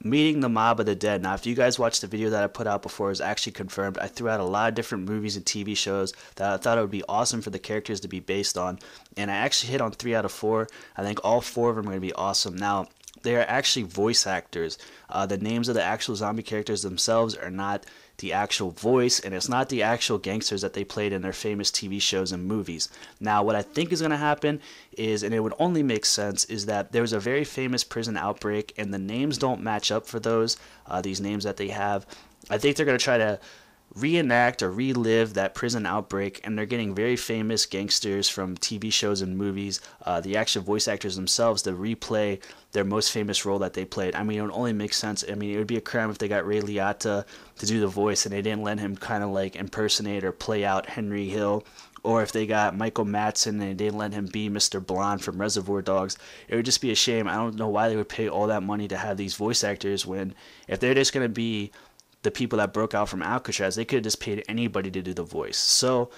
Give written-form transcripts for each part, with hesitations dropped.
meeting the mob of the dead. Now, if you guys watched the video that I put out before, it's actually confirmed. I threw out a lot of different movies and TV shows that I thought it would be awesome for the characters to be based on, and I actually hit on 3 out of 4. I think all 4 of them are going to be awesome. Now, they are actually voice actors. The names of the actual zombie characters themselves are not the actual voice, and it's not the actual gangsters that they played in their famous TV shows and movies. Now, what I think is going to happen is, and it would only make sense, is that there was a very famous prison outbreak, and the names don't match up for these names that they have. I think they're going to try to reenact or relive that prison outbreak, and they're getting very famous gangsters from TV shows and movies, the actual voice actors themselves, to replay their most famous role that they played. I mean, it would only make sense. I mean, it would be a crime if they got Ray Liotta to do the voice and they didn't let him kind of like impersonate or play out Henry Hill, or if they got Michael Madsen and they didn't let him be Mr. Blonde from Reservoir Dogs. It would just be a shame. I don't know why they would pay all that money to have these voice actors when, if they're just going to be the people that broke out from Alcatraz, they could have just paid anybody to do the voice. So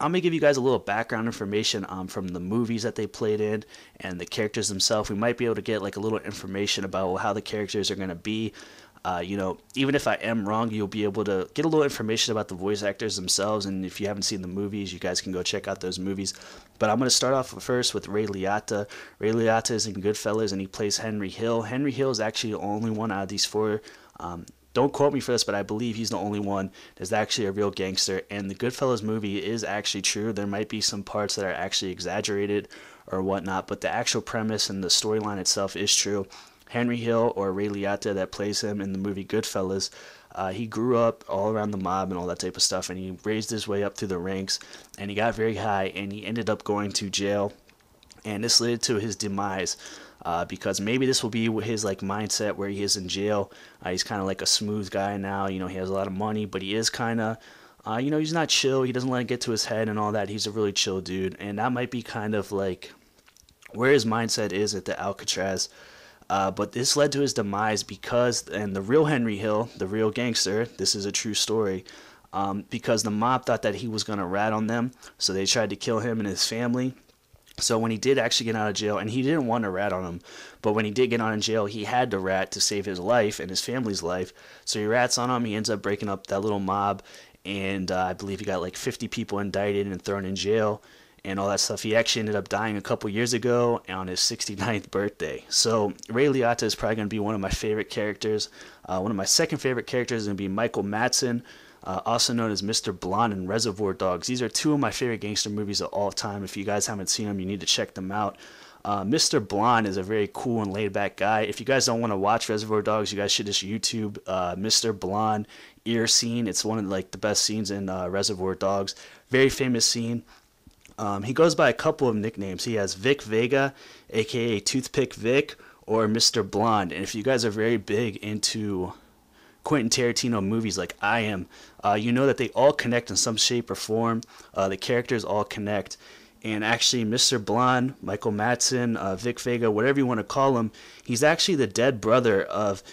I'm going to give you guys a little background information from the movies that they played in and the characters themselves. We might be able to get like a little information about how the characters are going to be. Even if I am wrong, you'll be able to get a little information about the voice actors themselves. And if you haven't seen the movies, you guys can go check out those movies. But I'm going to start off first with Ray Liotta. Ray Liotta is in Goodfellas, and he plays Henry Hill. Henry Hill is actually the only one out of these 4. Don't quote me for this, but I believe he's the only one that's actually a real gangster. And the Goodfellas movie is actually true. There might be some parts that are actually exaggerated or whatnot, but the actual premise and the storyline itself is true. Henry Hill, or Ray Liotta, that plays him in the movie Goodfellas, he grew up all around the mob and all that type of stuff, and he raised his way up through the ranks, and he got very high, and he ended up going to jail, and this led to his demise. Because maybe this will be his like mindset where he is in jail. He's kind of like a smooth guy now. He has a lot of money, but he is kind of, he's not chill. He doesn't let it get to his head and all that. He's a really chill dude, and that might be kind of like where his mindset is at the Alcatraz. But this led to his demise and the real Henry Hill, the real gangster, this is a true story, because the mob thought that he was going to rat on them, so they tried to kill him and his family. So when he did actually get out of jail, and he didn't want to rat on him, but when he did get out of jail, he had to rat to save his life and his family's life. So he rats on him. He ends up breaking up that little mob, and I believe he got like 50 people indicted and thrown in jail and all that stuff. He actually ended up dying a couple years ago on his 69th birthday. So Ray Liotta is probably going to be one of my favorite characters. One of my second favorite characters is going to be Michael Madsen, also known as Mr. Blonde in Reservoir Dogs. These are 2 of my favorite gangster movies of all time. If you guys haven't seen them, you need to check them out. Mr. Blonde is a very cool and laid-back guy. If you guys don't want to watch Reservoir Dogs, you guys should just YouTube Mr. Blonde ear scene. It's one of like the best scenes in Reservoir Dogs. Very famous scene. He goes by a couple of nicknames. He has Vic Vega, aka Toothpick Vic, or Mr. Blonde. And if you guys are very big into Quentin Tarantino movies like I am, you know that they all connect in some shape or form. The characters all connect. And actually, Mr. Blonde, Michael Madsen, Vic Vega, whatever you want to call him, he's actually the dead brother of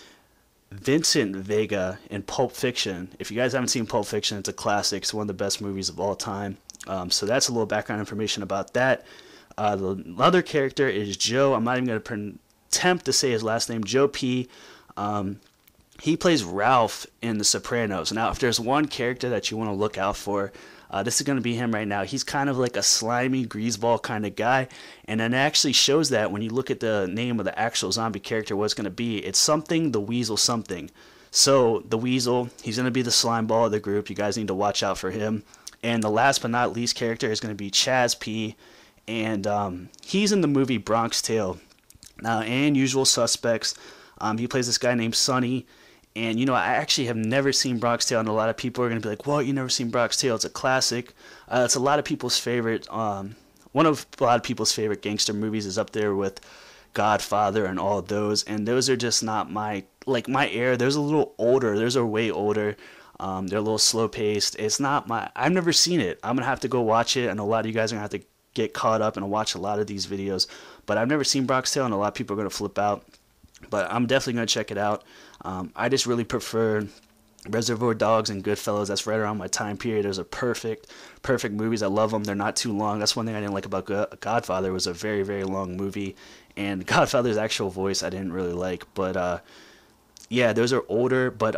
Vincent Vega in Pulp Fiction. If you guys haven't seen Pulp Fiction, it's a classic. It's one of the best movies of all time. So that's a little background information about that. The other character is Joe. I'm not even going to attempt to say his last name. Joe P. He plays Ralph in The Sopranos. Now, if there's one character that you want to look out for, this is going to be him right now. He's kind of like a slimy greaseball kind of guy, and it actually shows that when you look at the name of the actual zombie character, what it's going to be. It's something the Weasel something. So the Weasel, he's going to be the slime ball of the group. You guys need to watch out for him. And the last but not least character is going to be Chaz P. And he's in the movie Bronx Tale. Now, and Usual Suspects. He plays this guy named Sonny. And, I actually have never seen Bronx Tale, and a lot of people are going to be like, well, you never seen Bronx Tale. It's a classic. It's a lot of people's favorite, one of a lot of people's favorite gangster movies is up there with Godfather and all of those. And those are just not my era. There's a little older. There's a way older. They're a little slow paced. It's not I've never seen it. I'm going to have to go watch it, and a lot of you guys are going to have to get caught up and watch a lot of these videos. But I've never seen Bronx Tale, and a lot of people are going to flip out. But I'm definitely going to check it out. I just really prefer Reservoir Dogs and Goodfellas. That's right around my time period. Those are perfect movies. I love them. They're not too long. That's one thing I didn't like about Godfather. It was a very, very long movie. And Godfather's actual voice I didn't really like. But Yeah, those are older, but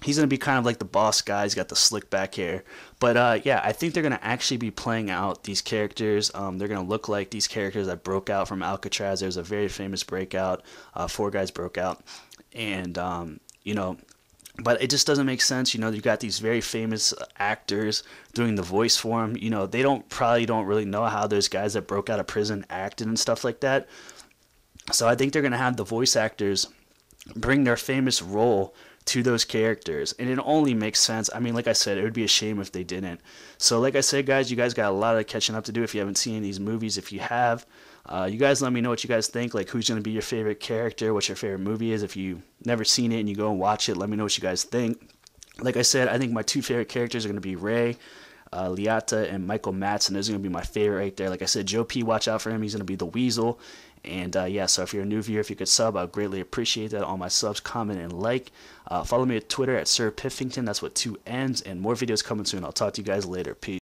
he's gonna be kind of like the boss guy. He's got the slick back hair. But yeah, I think they're gonna actually be playing out these characters. They're gonna look like these characters that broke out from Alcatraz. There's a very famous breakout. Four guys broke out, and you know, but it just doesn't make sense. You know, you got these very famous actors doing the voice for him. You know, they probably don't really know how those guys that broke out of prison acted and stuff like that. So I think they're gonna have the voice actors bring their famous role to those characters, and it only makes sense. I mean, like I said, it would be a shame if they didn't. So like I said, guys, you guys got a lot of catching up to do if you haven't seen these movies. If you have, you guys let me know what you guys think, like who's going to be your favorite character, what your favorite movie is. If you've never seen it and you go and watch it, let me know what you guys think. Like I said, I think my two favorite characters are going to be Ray, Liotta, and Michael Madsen. Those are going to be my favorite right there. Like I said, Joe P, watch out for him. He's going to be the Weasel. And yeah, so if you're a new viewer, if you could sub, I'd greatly appreciate that. All my subs, comment, and like. Follow me at Twitter at Sir Piffington. That's with 2 N's. And more videos coming soon. I'll talk to you guys later. Peace.